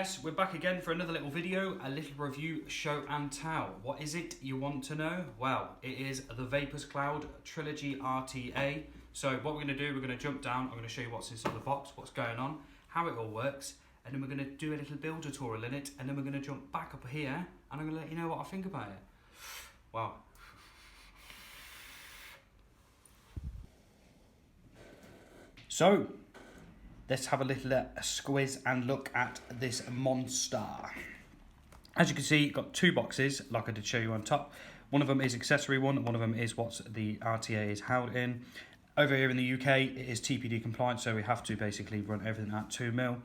yes, we're back again for another little video, a little review, show and tell. What is it you want to know? Well, it is the Vaperz Cloud Trilogy RTA. So what we're going to do, we're going to jump down, I'm going to show you what's inside the box, what's going on, how it all works, and then we're going to do a little build tutorial in it, and then we're going to jump back up here, and I'm going to let you know what I think about it. Wow. So, let's have a little squiz and look at this monster. As you can see, you've got two boxes, like I did show you on top. One of them is accessory one of them is what the RTA is held in. Over here in the UK, it is TPD compliant, so we have to basically run everything at 2mm.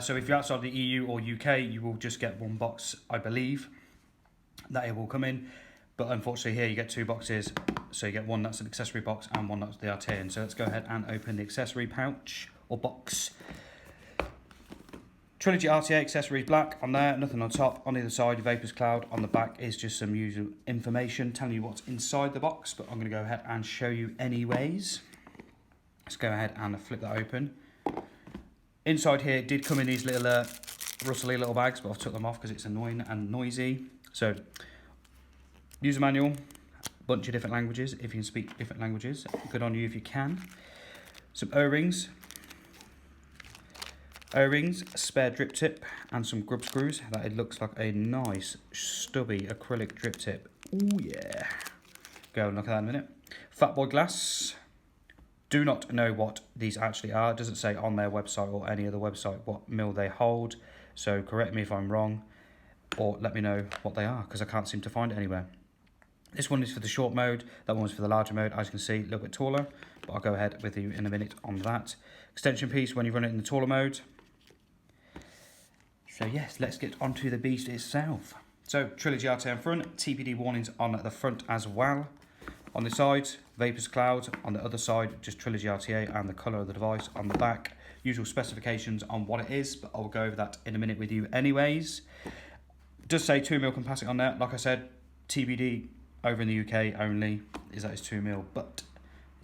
So if you're outside the EU or UK, you will just get one box, I believe, that it will come in. But unfortunately here you get two boxes, so you get one that's an accessory box and one that's the RTA. And so let's go ahead and open the accessory pouch or box. Trilogy RTA accessories black on there, nothing on top. On the other side, Vaperz Cloud. On the back is just some user information telling you what's inside the box, but I'm going to go ahead and show you anyways. Let's go ahead and flip that open. Inside here it did come in these little rustly little bags, but I've took them off because it's annoying and noisy. So, user manual, bunch of different languages. If you can speak different languages, good on you if you can. Some O-rings. O-rings, spare drip tip, and some grub screws. That it looks like a nice stubby acrylic drip tip. Oh yeah. Go and look at that in a minute. Fat boy glass. Do not know what these actually are. It doesn't say on their website or any other website what mil they hold. So correct me if I'm wrong, or let me know what they are, because I can't seem to find it anywhere. This one is for the short mode, that one's for the larger mode. As you can see, a little bit taller, but I'll go ahead with you in a minute on that. Extension piece when you run it in the taller mode. So yes, let's get onto the beast itself. So Trilogy RTA in front, TPD warnings on the front as well. On the sides, Vaperz Cloud. On the other side, just Trilogy RTA and the colour of the device on the back. Usual specifications on what it is, but I'll go over that in a minute with you anyways. It does say 2mm capacity on there. Like I said, TBD over in the UK only is that it's 2mm, but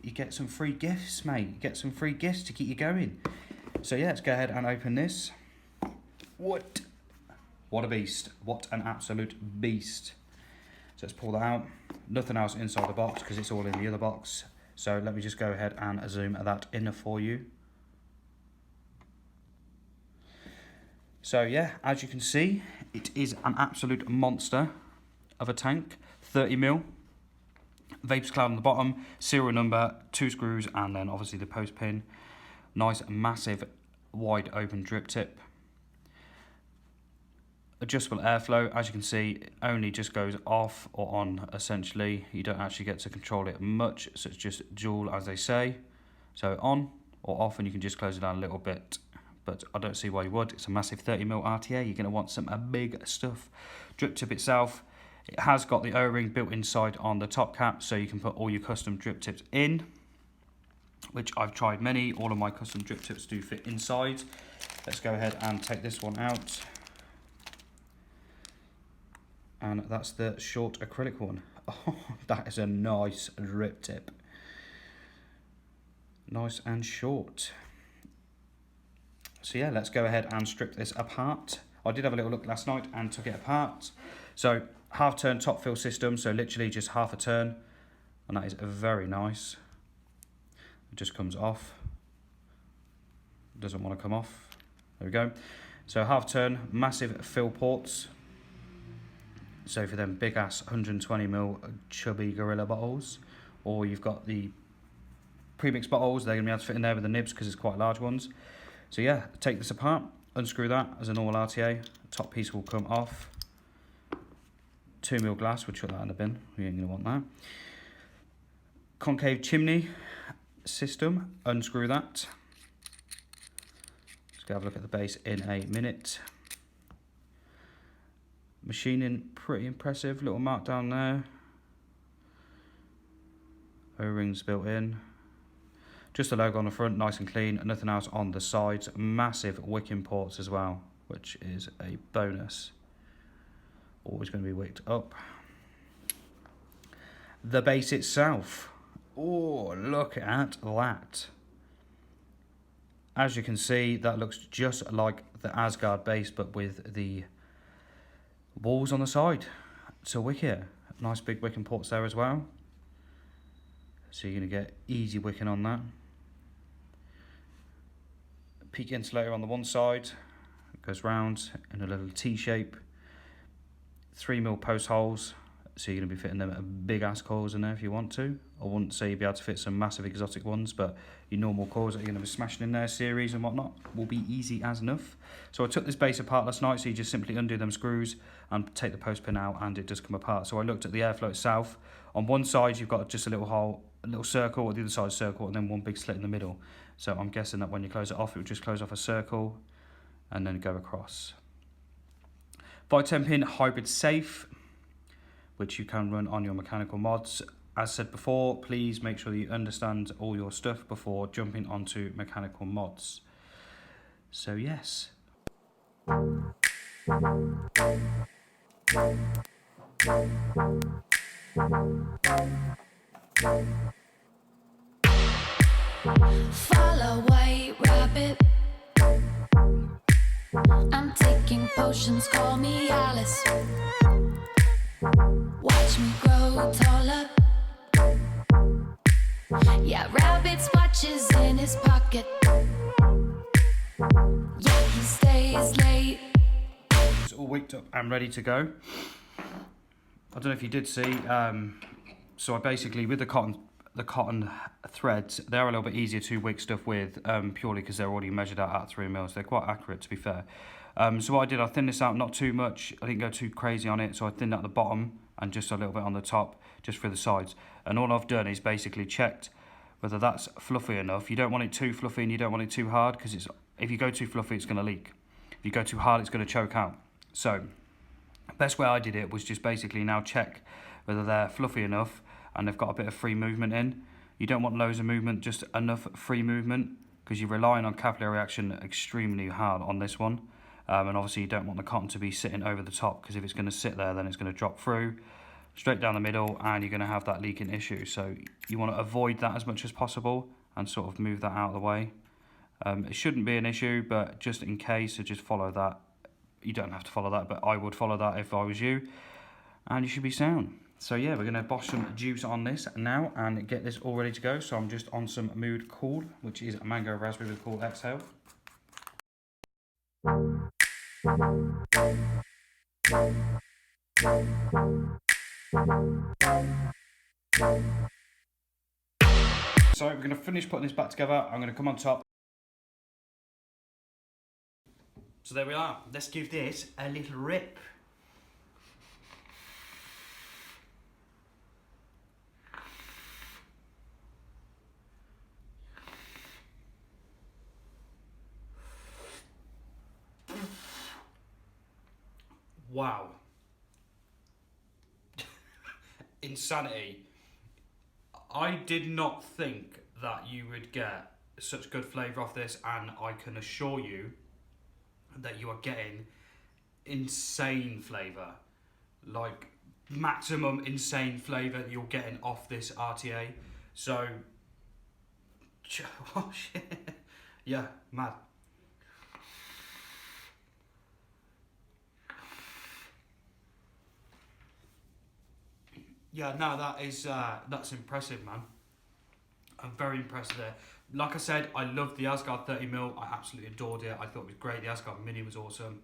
you get some free gifts, mate. You get some free gifts to keep you going. So yeah, let's go ahead and open this. What a beast. What an absolute beast. So let's pull that out. Nothing else inside the box because it's all in the other box. So let me just go ahead and zoom that in for you. So yeah, as you can see, it is an absolute monster of a tank. 30mm. Vaperz Cloud on the bottom. Serial number, 2 screws, and then obviously the post pin. Nice, massive, wide open drip tip. Adjustable airflow, as you can see, it only just goes off or on essentially. You don't actually get to control it much, so it's just dual as they say. So on or off, and you can just close it down a little bit. But I don't see why you would. It's a massive 30mm RTA. You're going to want some big stuff. Drip tip itself, it has got the O-ring built inside on the top cap, so you can put all your custom drip tips in, which I've tried many. All of my custom drip tips do fit inside. Let's go ahead and take this one out. And that's the short acrylic one. Oh, that is a nice drip tip. Nice and short. So yeah, let's go ahead and strip this apart. I did have a little look last night and took it apart. So half turn top fill system, so literally just half a turn. And that is very nice. It just comes off. Doesn't want to come off. There we go. So half turn, massive fill ports. So for them big ass 120ml chubby Gorilla bottles, or you've got the premix bottles, they're going to be able to fit in there with the nibs because it's quite large ones. So yeah, take this apart, unscrew that as a normal RTA, top piece will come off. 2mm glass, we'll chuck that in the bin, we ain't going to want that. Concave chimney system, unscrew that. Let's go have a look at the base in a minute. Machining, pretty impressive, little mark down there. O-rings built in. Just the logo on the front, nice and clean, and nothing else on the sides. Massive wicking ports as well, which is a bonus. Always going to be wicked up. The base itself. Oh, look at that. As you can see, that looks just like the Asgard base, but with the walls on the side. So wicket, nice big wicking ports there as well. So you're going to get easy wicking on that. Peak insulator on the one side, it goes round in a little T shape. 3mm post holes, so you're going to be fitting them at big ass coils in there if you want to. I wouldn't say you'd be able to fit some massive exotic ones, but your normal coils that you're going to be smashing in there, series and whatnot, will be easy as enough. So I took this base apart last night, so you just simply undo them screws and take the post pin out and it does come apart. So I looked at the airflow itself. On one side you've got just a little hole, a little circle, or the other side a circle, and then one big slit in the middle. So I'm guessing that when you close it off, it will just close off a circle and then go across. 510 pin hybrid safe, which you can run on your mechanical mods. As said before, please make sure that you understand all your stuff before jumping onto mechanical mods. So yes. Follow white rabbit. I'm taking potions, call me Alice. Watch me grow taller. Yeah, rabbit's watches in his pocket. Yeah, he stays late. It's all wicked up and ready to go. I don't know if you did see, so I basically, with the cotton threads, they're a little bit easier to wig stuff with, purely because they're already measured out at 3mm. They're quite accurate, to be fair. So what I did, I thinned this out, not too much. I didn't go too crazy on it, so I thinned out the bottom and just a little bit on the top, just for the sides. And all I've done is basically checked whether that's fluffy enough. You don't want it too fluffy and you don't want it too hard, because if you go too fluffy, it's going to leak. If you go too hard, it's going to choke out. So best way I did it was just basically now check whether they're fluffy enough and they've got a bit of free movement in. You don't want loads of movement, just enough free movement, because you're relying on capillary action extremely hard on this one. And obviously you don't want the cotton to be sitting over the top, because if it's going to sit there, then it's going to drop through straight down the middle and you're going to have that leaking issue. So you want to avoid that as much as possible and sort of move that out of the way. It shouldn't be an issue, but just in case, so just follow that. You don't have to follow that, but I would follow that if I was you, and you should be sound. So yeah, we're going to bosh some juice on this now and get this all ready to go. So I'm just on some Mood Cool, which is a mango raspberry with Cool Exhale. So we're going to finish putting this back together. I'm going to come on top. So there we are. Let's give this a little rip. Wow. Insanity. I did not think that you would get such good flavour off this, and I can assure you that you are getting insane flavour. Like, maximum insane flavour that you're getting off this RTA. So, oh shit. Yeah, mad. Yeah, no, that's impressive, man. I'm very impressed there. Like I said, I loved the Asgard 30mm. I absolutely adored it. I thought it was great. The Asgard Mini was awesome.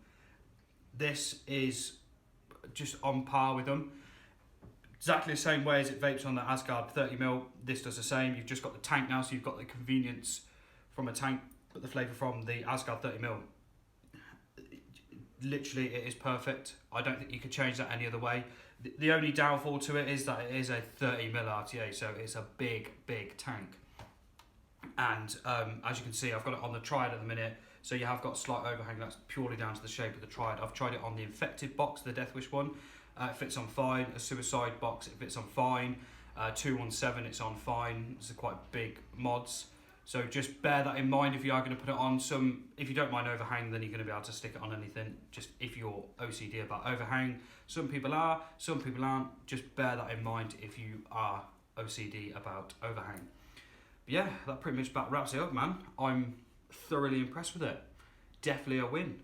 This is just on par with them. Exactly the same way as it vapes on the Asgard 30mm. This does the same. You've just got the tank now, so you've got the convenience from a tank, but the flavour from the Asgard 30mm. Literally, it is perfect. I don't think you could change that any other way. The only downfall to it is that it is a 30mm RTA, so it's a big, big tank. And as you can see, I've got it on the Triad at the minute, so you have got a slight overhang. That's purely down to the shape of the Triad. I've tried it on the Infected box, the Death Wish one. It fits on fine. A Suicide box, it fits on fine. 217, it's on fine. These are quite big mods. So just bear that in mind if you are going to put it on. If you don't mind overhang, then you're going to be able to stick it on anything. Just if you're OCD about overhang. Some people are, some people aren't. Just bear that in mind if you are OCD about overhang. But yeah, that pretty much about wraps it up, man. I'm thoroughly impressed with it. Definitely a win.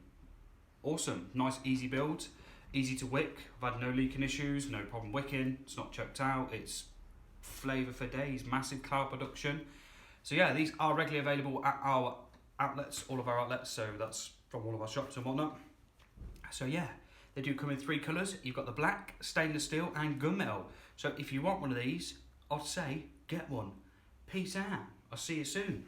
awesome, nice easy build, easy to wick. I've had no leaking issues, no problem wicking, it's not chucked out, it's flavour for days, massive cloud production. So yeah, these are regularly available at our outlets, all of our outlets, so that's from all of our shops and whatnot. So yeah, they do come in 3 colours. You've got the black, stainless steel and gunmetal. So if you want one of these, I'd say get one. Peace out, I'll see you soon.